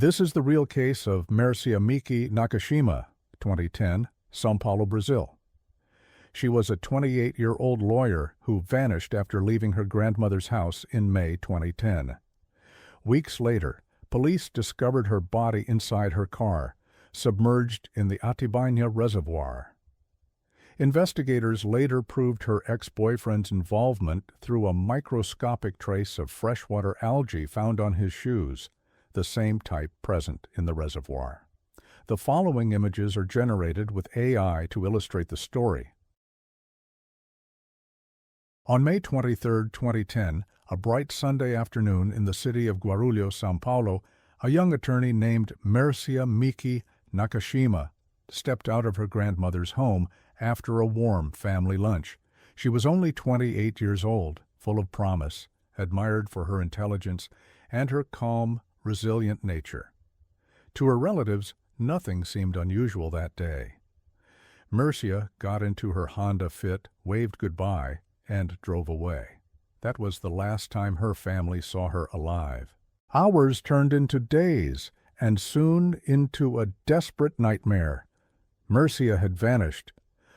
This is the real case of Marcia Miki Nakashima, 2010, São Paulo, Brazil. She was a 28-year-old lawyer who vanished after leaving her grandmother's house in May 2010. Weeks later, police discovered her body inside her car, submerged in the Atibaia Reservoir. Investigators later proved her ex-boyfriend's involvement through a microscopic trace of freshwater algae found on his shoes, the same type present in the reservoir. The following images are generated with AI to illustrate the story. On May 23, 2010, a bright Sunday afternoon in the city of Guarulhos, São Paulo, a young attorney named Marcia Miki Nakashima stepped out of her grandmother's home after a warm family lunch. She was only 28 years old, full of promise, admired for her intelligence and her calm, resilient nature. To her relatives, nothing seemed unusual that day. Marcia got into her Honda Fit, waved goodbye, and drove away. That was the last time her family saw her alive. Hours turned into days, and soon into a desperate nightmare. Marcia had vanished.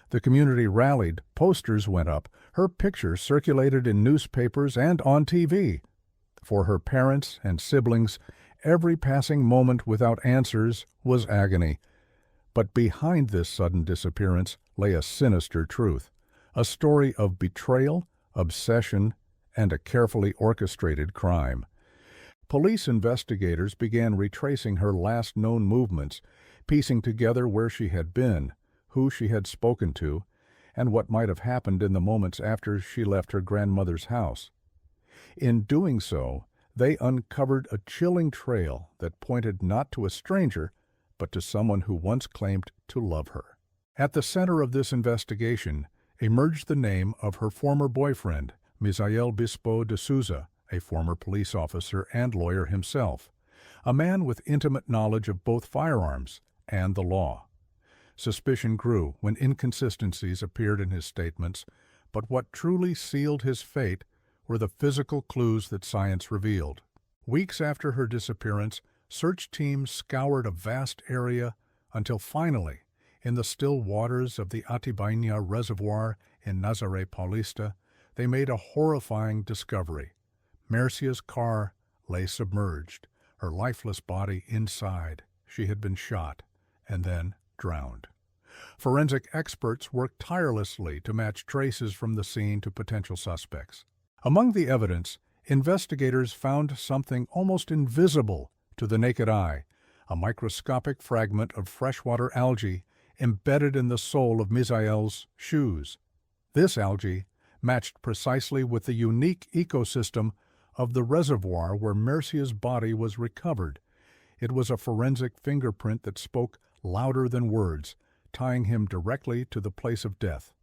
The community rallied, posters went up, her picture circulated in newspapers and on TV. For her parents and siblings, every passing moment without answers was agony. But behind this sudden disappearance lay a sinister truth, a story of betrayal, obsession, and a carefully orchestrated crime. Police investigators began retracing her last known movements, piecing together where she had been, who she had spoken to, and what might have happened in the moments after she left her grandmother's house. In doing so, they uncovered a chilling trail that pointed not to a stranger, but to someone who once claimed to love her. At the center of this investigation emerged the name of her former boyfriend, Misael Bispo de Souza, a former police officer and lawyer himself, a man with intimate knowledge of both firearms and the law. Suspicion grew when inconsistencies appeared in his statements, but what truly sealed his fate were the physical clues that science revealed. Weeks after her disappearance, search teams scoured a vast area until finally, in the still waters of the Atibaia Reservoir in Nazaré Paulista, they made a horrifying discovery. Marcia's car lay submerged, her lifeless body inside. She had been shot and then drowned. Forensic experts worked tirelessly to match traces from the scene to potential suspects. Among the evidence, investigators found something almost invisible to the naked eye, a microscopic fragment of freshwater algae embedded in the sole of Misael's shoes. This algae matched precisely with the unique ecosystem of the reservoir where Marcia's body was recovered. It was a forensic fingerprint that spoke louder than words, tying him directly to the place of death.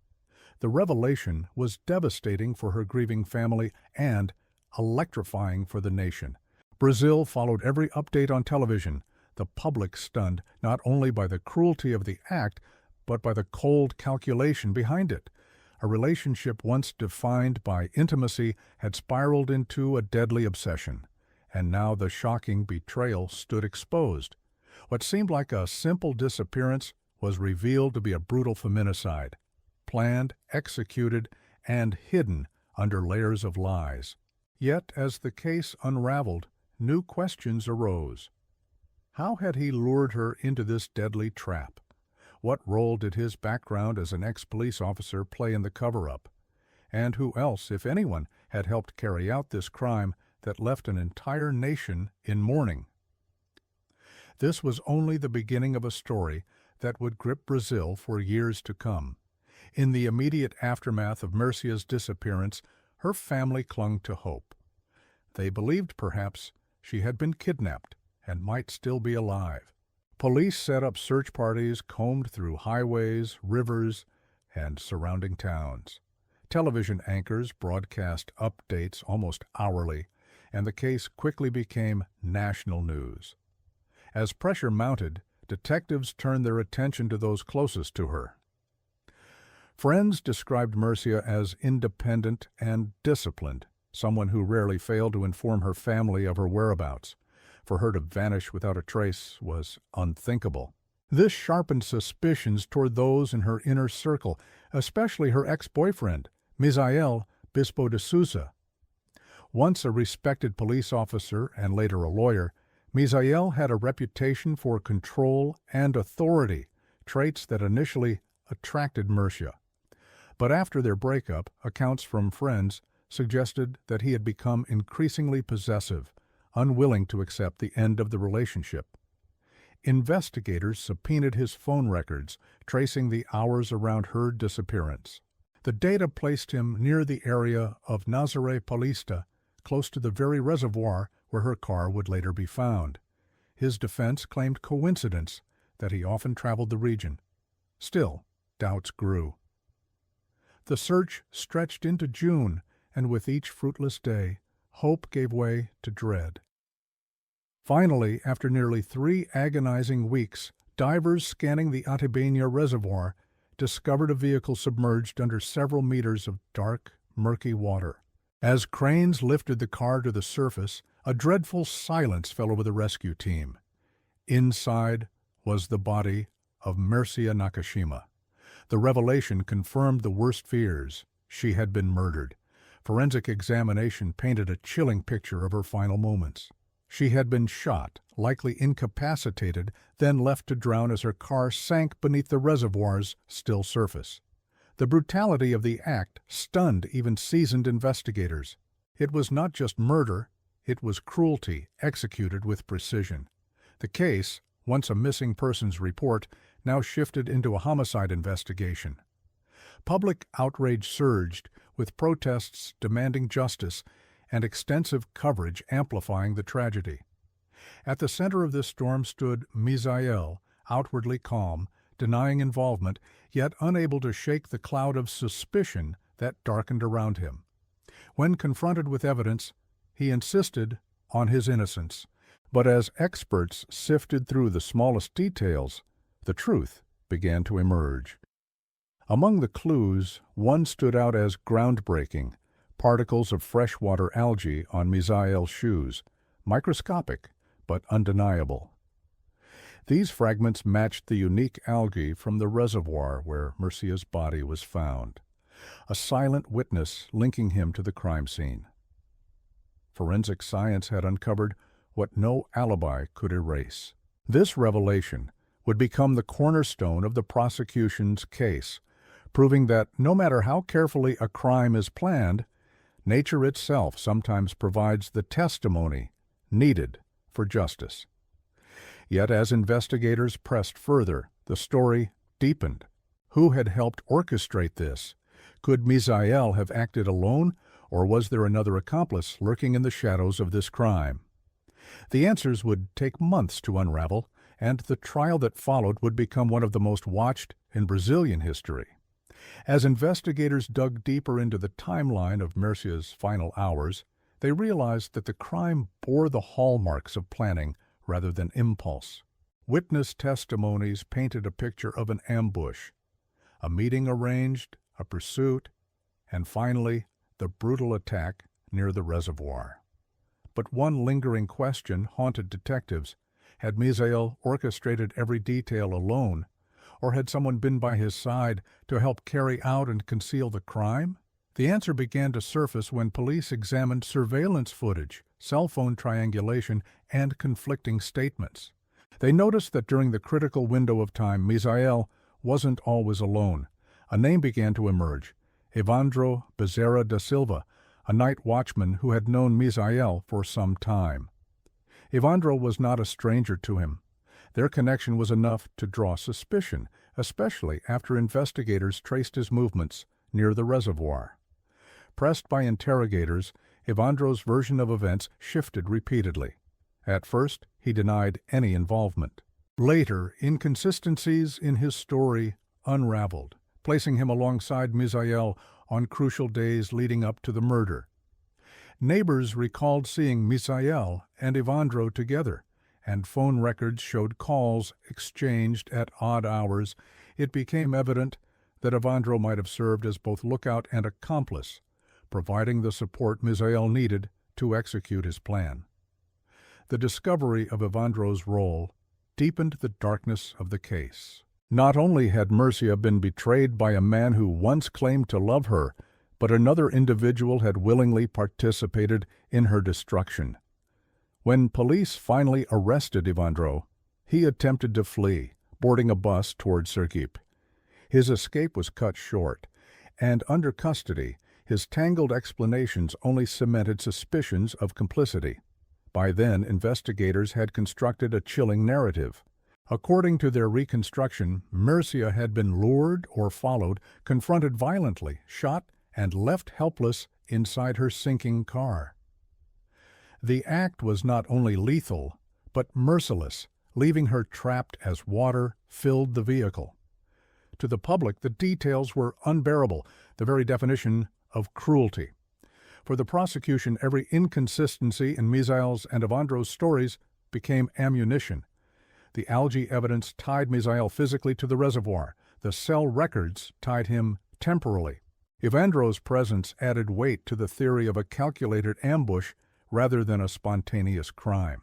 The revelation was devastating for her grieving family and electrifying for the nation. Brazil followed every update on television, the public stunned not only by the cruelty of the act, but by the cold calculation behind it. A relationship once defined by intimacy had spiraled into a deadly obsession, and now the shocking betrayal stood exposed. What seemed like a simple disappearance was revealed to be a brutal feminicide, planned, executed, and hidden under layers of lies. Yet, as the case unraveled, new questions arose. How had he lured her into this deadly trap? What role did his background as an ex-police officer play in the cover-up? And who else, if anyone, had helped carry out this crime that left an entire nation in mourning? This was only the beginning of a story that would grip Brazil for years to come. In the immediate aftermath of Marcia's disappearance, her family clung to hope. They believed, perhaps, she had been kidnapped and might still be alive. Police set up search parties, combed through highways, rivers, and surrounding towns. Television anchors broadcast updates almost hourly, and the case quickly became national news. As pressure mounted, detectives turned their attention to those closest to her. Friends described Marcia as independent and disciplined, someone who rarely failed to inform her family of her whereabouts. For her to vanish without a trace was unthinkable. This sharpened suspicions toward those in her inner circle, especially her ex-boyfriend, Misael Bispo de Souza. Once a respected police officer and later a lawyer, Misael had a reputation for control and authority, traits that initially attracted Murcia. But after their breakup, accounts from friends suggested that he had become increasingly possessive, unwilling to accept the end of the relationship. Investigators subpoenaed his phone records, tracing the hours around her disappearance. The data placed him near the area of Nazaré Paulista, close to the very reservoir where her car would later be found. His defense claimed coincidence, that he often traveled the region. Still, doubts grew. The search stretched into June, and with each fruitless day, hope gave way to dread. Finally, after nearly 3 agonizing weeks, divers scanning the Atibena Reservoir discovered a vehicle submerged under several meters of dark, murky water. As cranes lifted the car to the surface, a dreadful silence fell over the rescue team. Inside was the body of Murcia Nakashima. The revelation confirmed the worst fears. She had been murdered. Forensic examination painted a chilling picture of her final moments. She had been shot, likely incapacitated, then left to drown as her car sank beneath the reservoir's still surface. The brutality of the act stunned even seasoned investigators. It was not just murder, it was cruelty executed with precision. The case, once a missing persons report, now shifted into a homicide investigation. Public outrage surged, with protests demanding justice and extensive coverage amplifying the tragedy. At the center of this storm stood Misael, outwardly calm, denying involvement, yet unable to shake the cloud of suspicion that darkened around him. When confronted with evidence, he insisted on his innocence. But as experts sifted through the smallest details, the truth began to emerge. Among the clues, one stood out as groundbreaking: particles of freshwater algae on Misael's shoes, microscopic but undeniable. These fragments matched the unique algae from the reservoir where Murcia's body was found, a silent witness linking him to the crime scene. Forensic science had uncovered what no alibi could erase. This revelation would become the cornerstone of the prosecution's case, proving that no matter how carefully a crime is planned, nature itself sometimes provides the testimony needed for justice. Yet as investigators pressed further, the story deepened. Who had helped orchestrate this? Could Misael have acted alone, or was there another accomplice lurking in the shadows of this crime? The answers would take months to unravel, and the trial that followed would become one of the most watched in Brazilian history. As investigators dug deeper into the timeline of Murcia's final hours, they realized that the crime bore the hallmarks of planning rather than impulse. Witness testimonies painted a picture of an ambush, a meeting arranged, a pursuit, and finally, the brutal attack near the reservoir. But one lingering question haunted detectives. Had Misael orchestrated every detail alone, or had someone been by his side to help carry out and conceal the crime? The answer began to surface when police examined surveillance footage, cell phone triangulation, and conflicting statements. They noticed that during the critical window of time, Misael wasn't always alone. A name began to emerge: Evandro Bezerra da Silva, a night watchman who had known Misael for some time. Evandro was not a stranger to him. Their connection was enough to draw suspicion, especially after investigators traced his movements near the reservoir. Pressed by interrogators, Evandro's version of events shifted repeatedly. At first, he denied any involvement. Later, inconsistencies in his story unraveled, placing him alongside Misael on crucial days leading up to the murder. Neighbors recalled seeing Misael and Evandro together, and phone records showed calls exchanged at odd hours. It became evident that Evandro might have served as both lookout and accomplice, providing the support Misael needed to execute his plan. The discovery of Evandro's role deepened the darkness of the case. Not only had Mircea been betrayed by a man who once claimed to love her, but another individual had willingly participated in her destruction. When police finally arrested Evandro, he attempted to flee, boarding a bus toward Sergipe. His escape was cut short, and under custody, his tangled explanations only cemented suspicions of complicity. By then, investigators had constructed a chilling narrative. According to their reconstruction, Mircea had been lured or followed, confronted violently, shot, and left helpless inside her sinking car. The act was not only lethal, but merciless, leaving her trapped as water filled the vehicle. To the public, the details were unbearable, the very definition of cruelty. For the prosecution, every inconsistency in Misael's and Evandro's stories became ammunition. The algae evidence tied Misael physically to the reservoir. The cell records tied him temporally. Evandro's presence added weight to the theory of a calculated ambush rather than a spontaneous crime.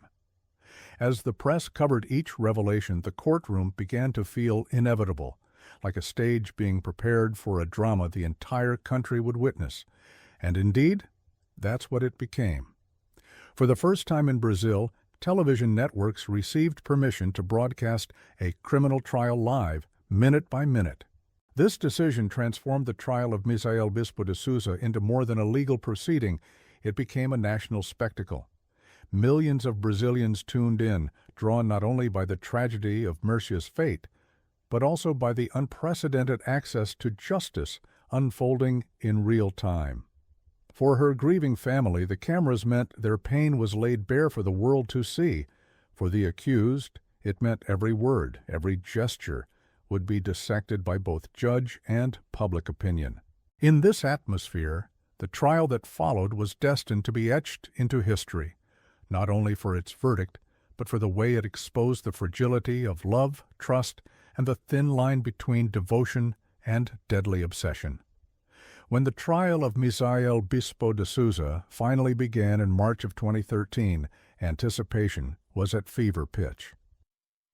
As the press covered each revelation, the courtroom began to feel inevitable, like a stage being prepared for a drama the entire country would witness. And indeed, that's what it became. For the first time in Brazil, television networks received permission to broadcast a criminal trial live, minute by minute. This decision transformed the trial of Misael Bispo de Souza into more than a legal proceeding. It became a national spectacle. Millions of Brazilians tuned in, drawn not only by the tragedy of Mircea's fate, but also by the unprecedented access to justice unfolding in real time. For her grieving family, the cameras meant their pain was laid bare for the world to see. For the accused, it meant every word, every gesture, would be dissected by both judge and public opinion. In this atmosphere, the trial that followed was destined to be etched into history, not only for its verdict, but for the way it exposed the fragility of love, trust, and the thin line between devotion and deadly obsession. When the trial of Misael Bispo de Souza finally began in March of 2013, anticipation was at fever pitch.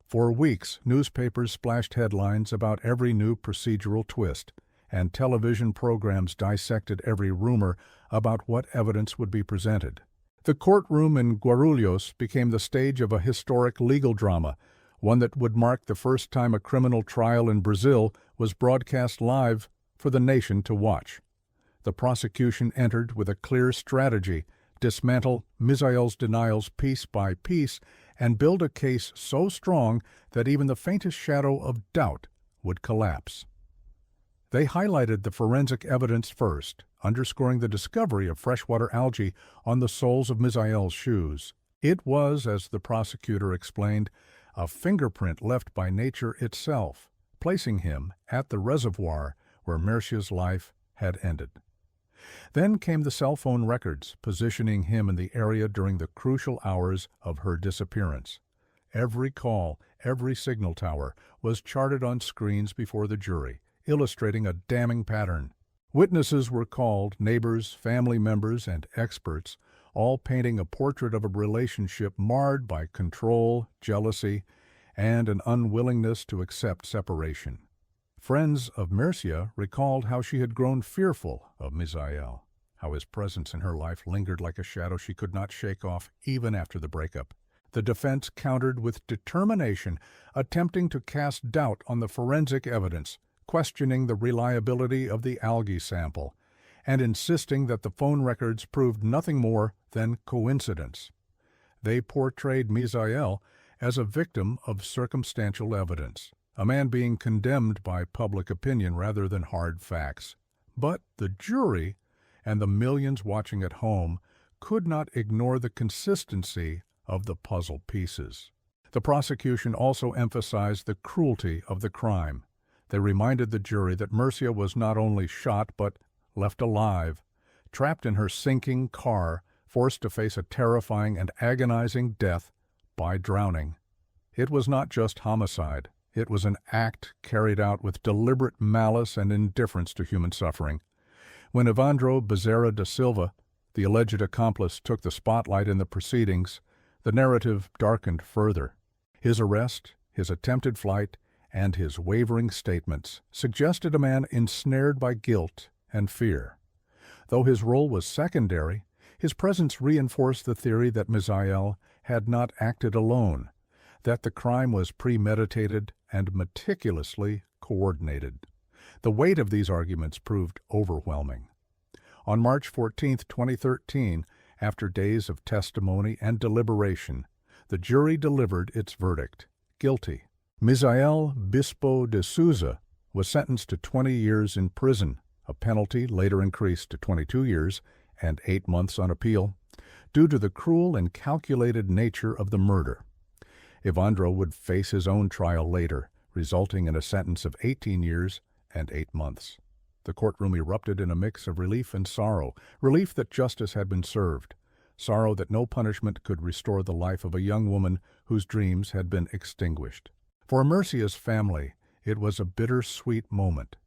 For weeks, newspapers splashed headlines about every new procedural twist, and television programs dissected every rumor about what evidence would be presented. The courtroom in Guarulhos became the stage of a historic legal drama, one that would mark the first time a criminal trial in Brazil was broadcast live for the nation to watch. The prosecution entered with a clear strategy: dismantle Misael's denials piece by piece and build a case so strong that even the faintest shadow of doubt would collapse. They highlighted the forensic evidence first, underscoring the discovery of freshwater algae on the soles of Misael's shoes. It was, as the prosecutor explained, a fingerprint left by nature itself, placing him at the reservoir where Mircea's life had ended. Then came the cell phone records, positioning him in the area during the crucial hours of her disappearance. Every call, every signal tower was charted on screens before the jury, illustrating a damning pattern. Witnesses were called, neighbors, family members, and experts, all painting a portrait of a relationship marred by control, jealousy, and an unwillingness to accept separation. Friends of Mircea recalled how she had grown fearful of Misael, how his presence in her life lingered like a shadow she could not shake off even after the breakup. The defense countered with determination, attempting to cast doubt on the forensic evidence, questioning the reliability of the algae sample, and insisting that the phone records proved nothing more than coincidence. They portrayed Misael as a victim of circumstantial evidence, a man being condemned by public opinion rather than hard facts. But the jury, and the millions watching at home, could not ignore the consistency of the puzzle pieces. The prosecution also emphasized the cruelty of the crime. They reminded the jury that Mircea was not only shot but left alive, trapped in her sinking car, forced to face a terrifying and agonizing death by drowning. It was not just homicide. It was an act carried out with deliberate malice and indifference to human suffering. When Evandro Bezerra da Silva, the alleged accomplice, took the spotlight in the proceedings, The narrative darkened further. His arrest, his attempted flight, and his wavering statements suggested a man ensnared by guilt and fear. Though his role was secondary, his presence reinforced the theory that Misael had not acted alone, that the crime was premeditated and meticulously coordinated. The weight of these arguments proved overwhelming. On March 14, 2013, after days of testimony and deliberation, the jury delivered its verdict, guilty. Misael Bispo de Souza was sentenced to 20 years in prison, a penalty later increased to 22 years and 8 months on appeal, due to the cruel and calculated nature of the murder. Evandro would face his own trial later, resulting in a sentence of 18 years and 8 months. The courtroom erupted in a mix of relief and sorrow, relief that justice had been served, sorrow that no punishment could restore the life of a young woman whose dreams had been extinguished. For Mercia's family, it was a bittersweet moment.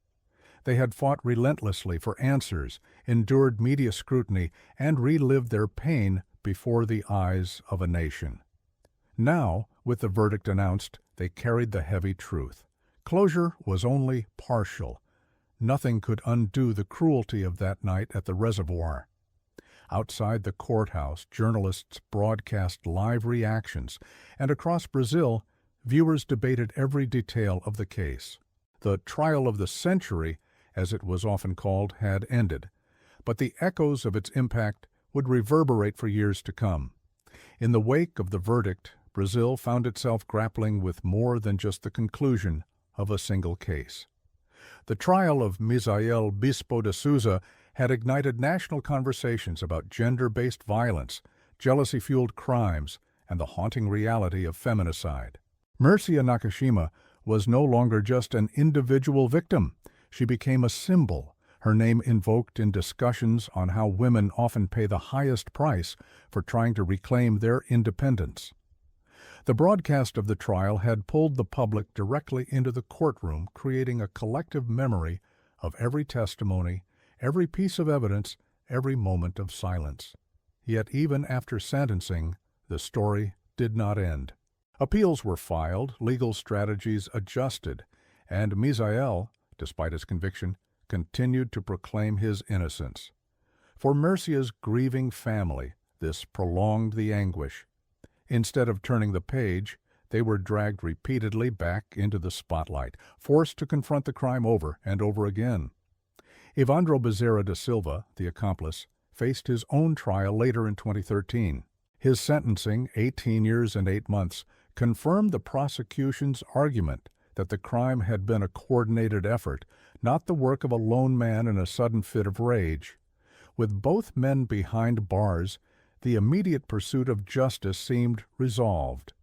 They had fought relentlessly for answers, endured media scrutiny, and relived their pain before the eyes of a nation. Now, with the verdict announced, they carried the heavy truth. Closure was only partial. Nothing could undo the cruelty of that night at the Reservouir. Outside the courthouse, journalists broadcast live reactions, and across Brazil, viewers debated every detail of the case. The trial of the century, as it was often called, had ended, but the echoes of its impact would reverberate for years to come. In the wake of the verdict, Brazil found itself grappling with more than just the conclusion of a single case. The trial of Misael Bispo de Souza had ignited national conversations about gender-based violence, jealousy-fueled crimes, and the haunting reality of feminicide. Mercia Nakashima was no longer just an individual victim. She became a symbol, her name invoked in discussions on how women often pay the highest price for trying to reclaim their independence. The broadcast of the trial had pulled the public directly into the courtroom, creating a collective memory of every testimony, every piece of evidence, every moment of silence. Yet even after sentencing, the story did not end. Appeals were filed, legal strategies adjusted, and Misael, despite his conviction, continued to proclaim his innocence. For Mercia's grieving family, this prolonged the anguish. Instead of turning the page, they were dragged repeatedly back into the spotlight, forced to confront the crime over and over again. Evandro Bezerra da Silva, the accomplice, faced his own trial later in 2013. His sentencing, 18 years and 8 months, confirmed the prosecution's argument that the crime had been a coordinated effort, not the work of a lone man in a sudden fit of rage. With both men behind bars, the immediate pursuit of justice seemed resolved.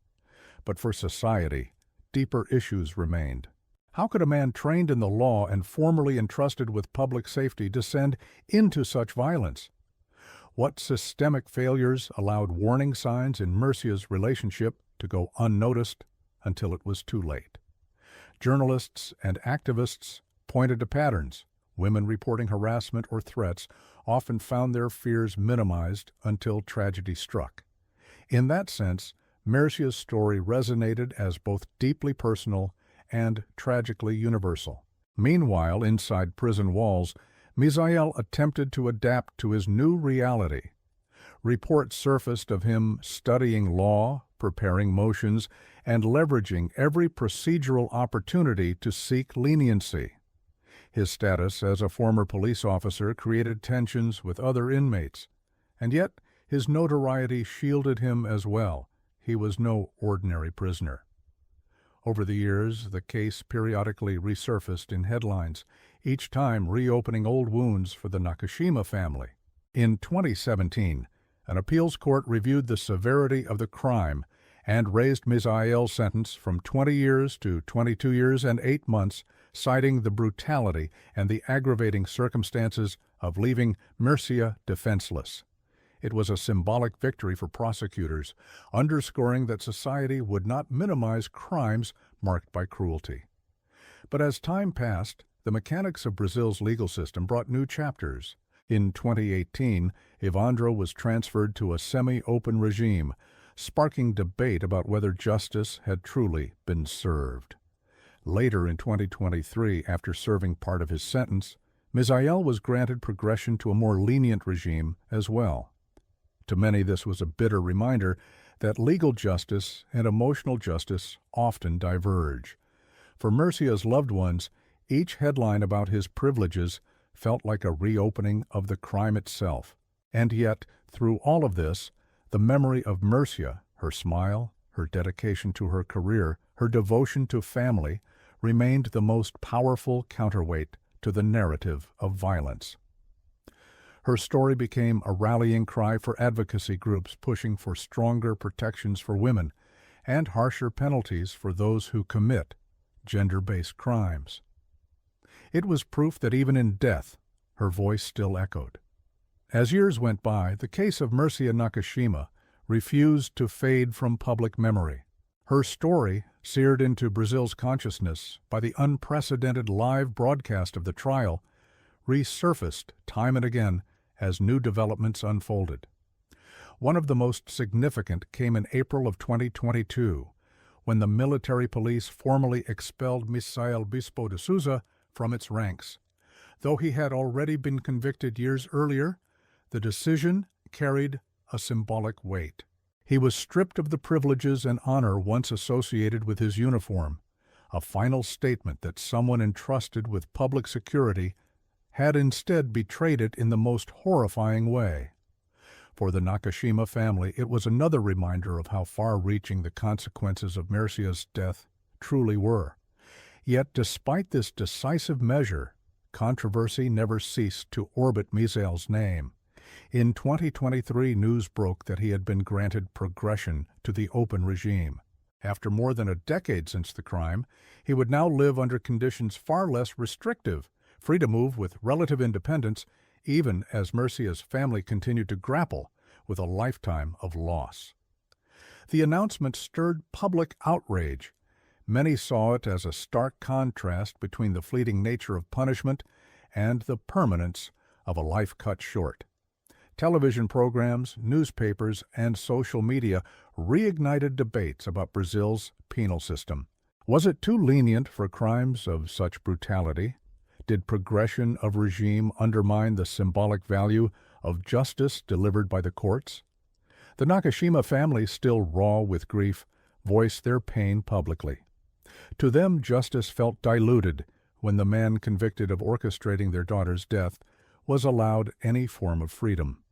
But for society, deeper issues remained. How could a man trained in the law and formerly entrusted with public safety descend into such violence? What systemic failures allowed warning signs in Mercia's relationship to go unnoticed until it was too late? Journalists and activists pointed to patterns. Women reporting harassment or threats often found their fears minimized until tragedy struck. In that sense, Mercia's story resonated as both deeply personal and tragically universal. Meanwhile, inside prison walls, Misael attempted to adapt to his new reality. Reports surfaced of him studying law, preparing motions, and leveraging every procedural opportunity to seek leniency. His status as a former police officer created tensions with other inmates, and yet his notoriety shielded him as well. He was no ordinary prisoner. Over the years, the case periodically resurfaced in headlines, each time reopening old wounds for the Nakashima family. In 2017, an appeals court reviewed the severity of the crime and raised Misael's sentence from 20 years to 22 years and 8 months, citing the brutality and the aggravating circumstances of leaving Mercia defenseless. It was a symbolic victory for prosecutors, underscoring that society would not minimize crimes marked by cruelty. But as time passed, the mechanics of Brazil's legal system brought new chapters. In 2018, Evandro was transferred to a semi-open regime, sparking debate about whether justice had truly been served. Later in 2023, after serving part of his sentence, Misael was granted progression to a more lenient regime as well. To many, this was a bitter reminder that legal justice and emotional justice often diverge. For Murcia's loved ones, each headline about his privileges felt like a reopening of the crime itself. And yet, through all of this, the memory of Murcia, her smile, her dedication to her career, her devotion to family, remained the most powerful counterweight to the narrative of violence. Her story became a rallying cry for advocacy groups pushing for stronger protections for women and harsher penalties for those who commit gender-based crimes. It was proof that even in death, her voice still echoed. As years went by, the case of Murcia Nakashima refused to fade from public memory. Her story, seared into Brazil's consciousness by the unprecedented live broadcast of the trial, resurfaced time and again as new developments unfolded. One of the most significant came in April of 2022, when the military police formally expelled Misael Bispo de Souza from its ranks. Though he had already been convicted years earlier, the decision carried a symbolic weight. He was stripped of the privileges and honor once associated with his uniform, a final statement that someone entrusted with public security had instead betrayed it in the most horrifying way. For the Nakashima family, it was another reminder of how far-reaching the consequences of Murcia's death truly were. Yet, despite this decisive measure, controversy never ceased to orbit Misael's name. In 2023, news broke that he had been granted progression to the open regime. After more than a decade since the crime, he would now live under conditions far less restrictive, free to move with relative independence, even as Murcia's family continued to grapple with a lifetime of loss. The announcement stirred public outrage. Many saw it as a stark contrast between the fleeting nature of punishment and the permanence of a life cut short. Television programs, newspapers, and social media reignited debates about Brazil's penal system. Was it too lenient for crimes of such brutality? Did progression of regime undermine the symbolic value of justice delivered by the courts? The Nakashima family, still raw with grief, voiced their pain publicly. To them, justice felt diluted when the man convicted of orchestrating their daughter's death was allowed any form of freedom.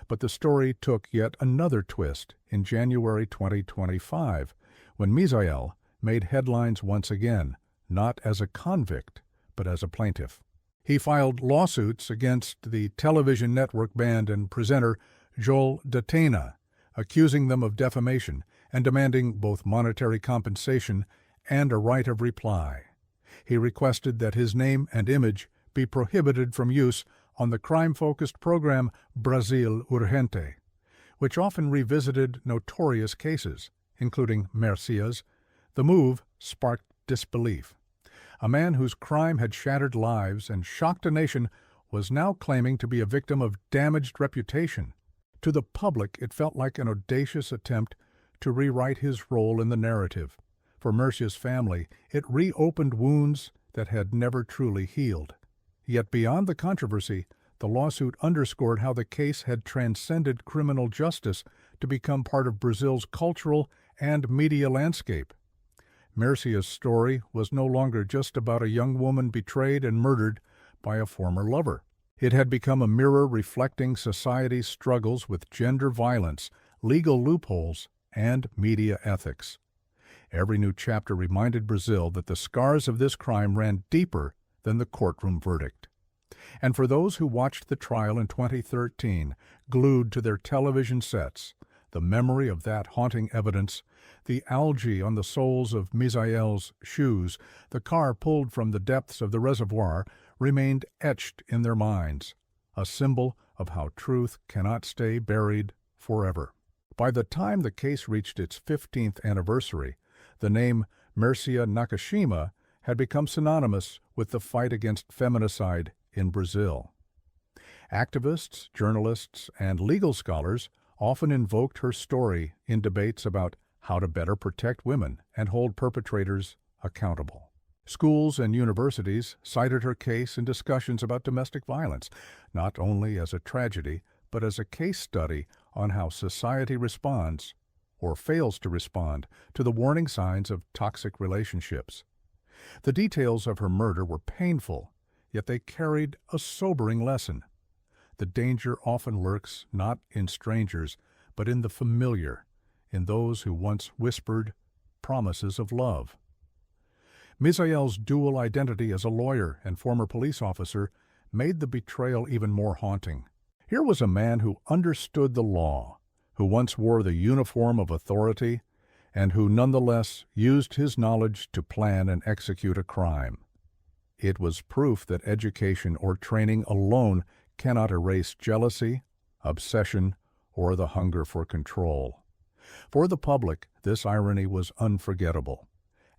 But the story took yet another twist in January 2025, when Misael made headlines once again, not as a convict, but as a plaintiff. He filed lawsuits against the television network band and presenter Joel Datena, accusing them of defamation and demanding both monetary compensation and a right of reply. He requested that his name and image be prohibited from use on the crime-focused program Brasil Urgente, which often revisited notorious cases, including Murcia's. The move sparked disbelief. A man whose crime had shattered lives and shocked a nation was now claiming to be a victim of damaged reputation. To the public, it felt like an audacious attempt to rewrite his role in the narrative. For Murcia's family, it reopened wounds that had never truly healed. Yet beyond the controversy, the lawsuit underscored how the case had transcended criminal justice to become part of Brazil's cultural and media landscape. Murcia's story was no longer just about a young woman betrayed and murdered by a former lover. It had become a mirror reflecting society's struggles with gender violence, legal loopholes, and media ethics. Every new chapter reminded Brazil that the scars of this crime ran deeper than the courtroom verdict. And for those who watched the trial in 2013, glued to their television sets, the memory of that haunting evidence, the algae on the soles of Misael's shoes, the car pulled from the depths of the reservoir, remained etched in their minds, a symbol of how truth cannot stay buried forever. By the time the case reached its 15th anniversary, the name Murcia Nakashima had become synonymous with the fight against feminicide in Brazil. Activists, journalists, and legal scholars often invoked her story in debates about how to better protect women and hold perpetrators accountable. Schools and universities cited her case in discussions about domestic violence, not only as a tragedy, but as a case study on how society responds, or fails to respond, to the warning signs of toxic relationships. The details of her murder were painful, yet they carried a sobering lesson. The danger often lurks not in strangers, but in the familiar, in those who once whispered promises of love. Misael's dual identity as a lawyer and former police officer made the betrayal even more haunting. Here was a man who understood the law, who once wore the uniform of authority, and who nonetheless used his knowledge to plan and execute a crime. It was proof that education or training alone cannot erase jealousy, obsession, or the hunger for control. For the public, this irony was unforgettable.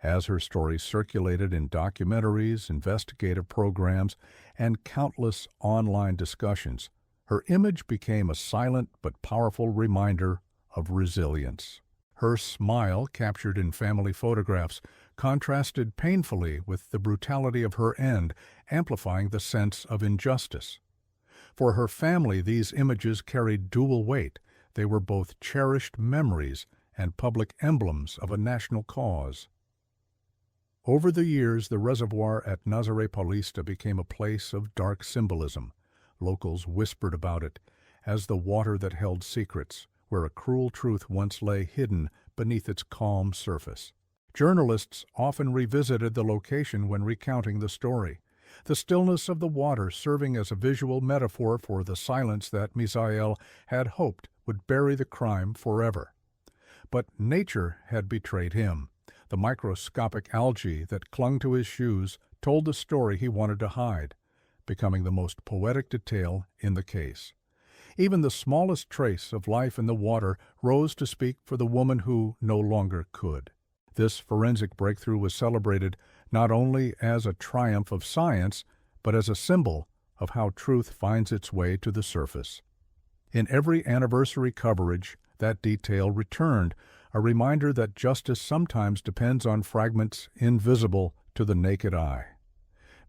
As her story circulated in documentaries, investigative programs, and countless online discussions, her image became a silent but powerful reminder of resilience. Her smile, captured in family photographs, contrasted painfully with the brutality of her end, amplifying the sense of injustice. For her family, these images carried dual weight. They were both cherished memories and public emblems of a national cause. Over the years, the reservoir at Nazaré Paulista became a place of dark symbolism. Locals whispered about it as the water that held secrets, where a cruel truth once lay hidden beneath its calm surface. Journalists often revisited the location when recounting the story, the stillness of the water serving as a visual metaphor for the silence that Misael had hoped would bury the crime forever. But nature had betrayed him. The microscopic algae that clung to his shoes told the story he wanted to hide, becoming the most poetic detail in the case. Even the smallest trace of life in the water rose to speak for the woman who no longer could. This forensic breakthrough was celebrated not only as a triumph of science, but as a symbol of how truth finds its way to the surface. In every anniversary coverage, that detail returned, a reminder that justice sometimes depends on fragments invisible to the naked eye.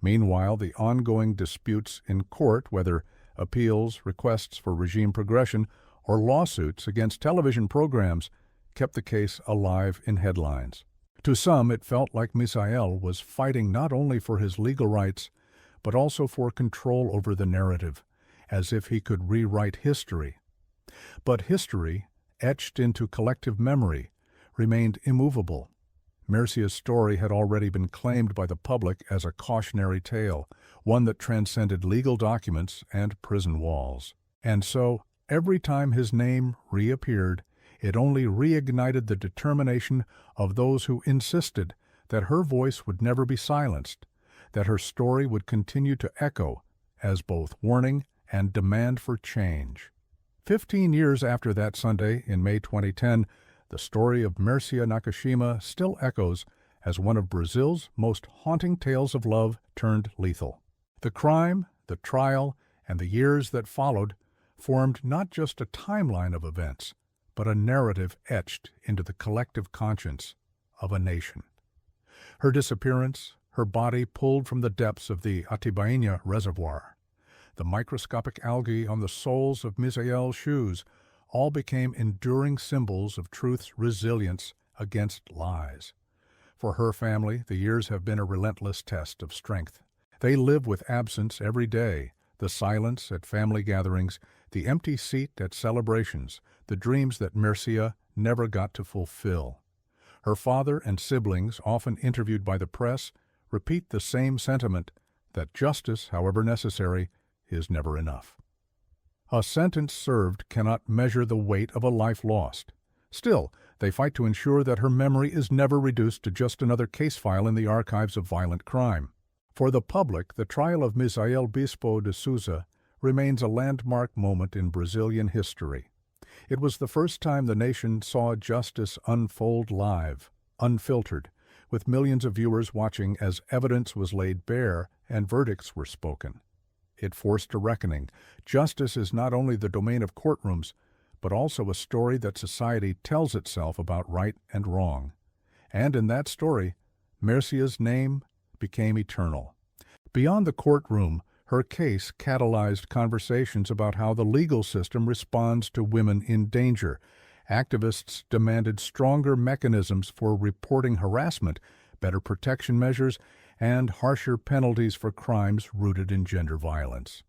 Meanwhile, the ongoing disputes in court, whether appeals, requests for regime progression, or lawsuits against television programs, kept the case alive in headlines. To some, it felt like Misael was fighting not only for his legal rights, but also for control over the narrative, as if he could rewrite history. But history, etched into collective memory, remained immovable. Mircea's story had already been claimed by the public as a cautionary tale, one that transcended legal documents and prison walls. And so, every time his name reappeared, it only reignited the determination of those who insisted that her voice would never be silenced, that her story would continue to echo as both warning and demand for change. 15 years after that Sunday, in May 2010, the story of Mircea Nakashima still echoes as one of Brazil's most haunting tales of love turned lethal. The crime, the trial, and the years that followed formed not just a timeline of events, but a narrative etched into the collective conscience of a nation. Her disappearance, her body pulled from the depths of the Atibainha Reservoir, the microscopic algae on the soles of Misael's shoes, all became enduring symbols of truth's resilience against lies. For her family, the years have been a relentless test of strength. They live with absence every day, the silence at family gatherings, the empty seat at celebrations, the dreams that Mircea never got to fulfill. Her father and siblings, often interviewed by the press, repeat the same sentiment, that justice, however necessary, is never enough. A sentence served cannot measure the weight of a life lost. Still, they fight to ensure that her memory is never reduced to just another case file in the archives of violent crime. For the public, the trial of Misael Bispo de Souza remains a landmark moment in Brazilian history. It was the first time the nation saw justice unfold live, unfiltered, with millions of viewers watching as evidence was laid bare and verdicts were spoken. It forced a reckoning. Justice is not only the domain of courtrooms, but also a story that society tells itself about right and wrong. And in that story, Mercia's name became eternal. Beyond the courtroom, her case catalyzed conversations about how the legal system responds to women in danger. Activists demanded stronger mechanisms for reporting harassment, better protection measures, and harsher penalties for crimes rooted in gender violence.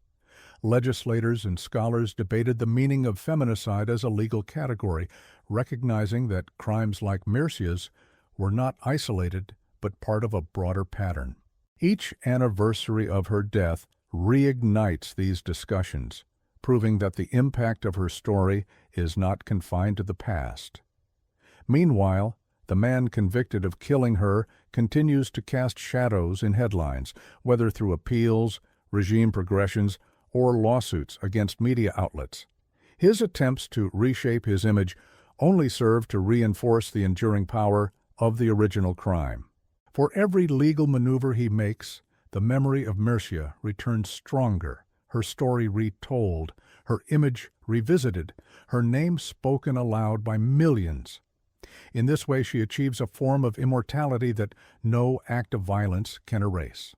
Legislators and scholars debated the meaning of feminicide as a legal category, recognizing that crimes like Mercia's were not isolated but part of a broader pattern. Each anniversary of her death reignites these discussions, proving that the impact of her story is not confined to the past. Meanwhile, the man convicted of killing her continues to cast shadows in headlines, whether through appeals, regime progressions, or lawsuits against media outlets. His attempts to reshape his image only serve to reinforce the enduring power of the original crime. For every legal maneuver he makes, the memory of Mercia returns stronger, her story retold, her image revisited, her name spoken aloud by millions. In this way, she achieves a form of immortality that no act of violence can erase.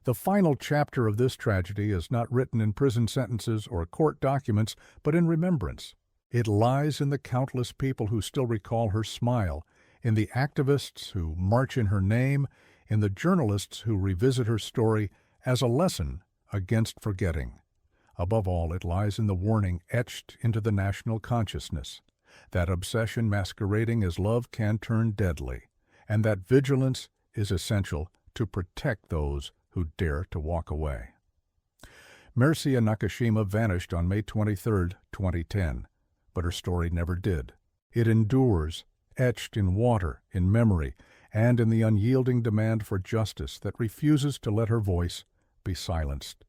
The final chapter of this tragedy is not written in prison sentences or court documents, but in remembrance. It lies in the countless people who still recall her smile, in the activists who march in her name, in the journalists who revisit her story as a lesson against forgetting. Above all, it lies in the warning etched into the national consciousness, that obsession masquerading as love can turn deadly, and that vigilance is essential to protect those who dare to walk away. Mercia Nakashima vanished on May 23, 2010, but her story never did. It endures, etched in water, in memory, and in the unyielding demand for justice that refuses to let her voice be silenced.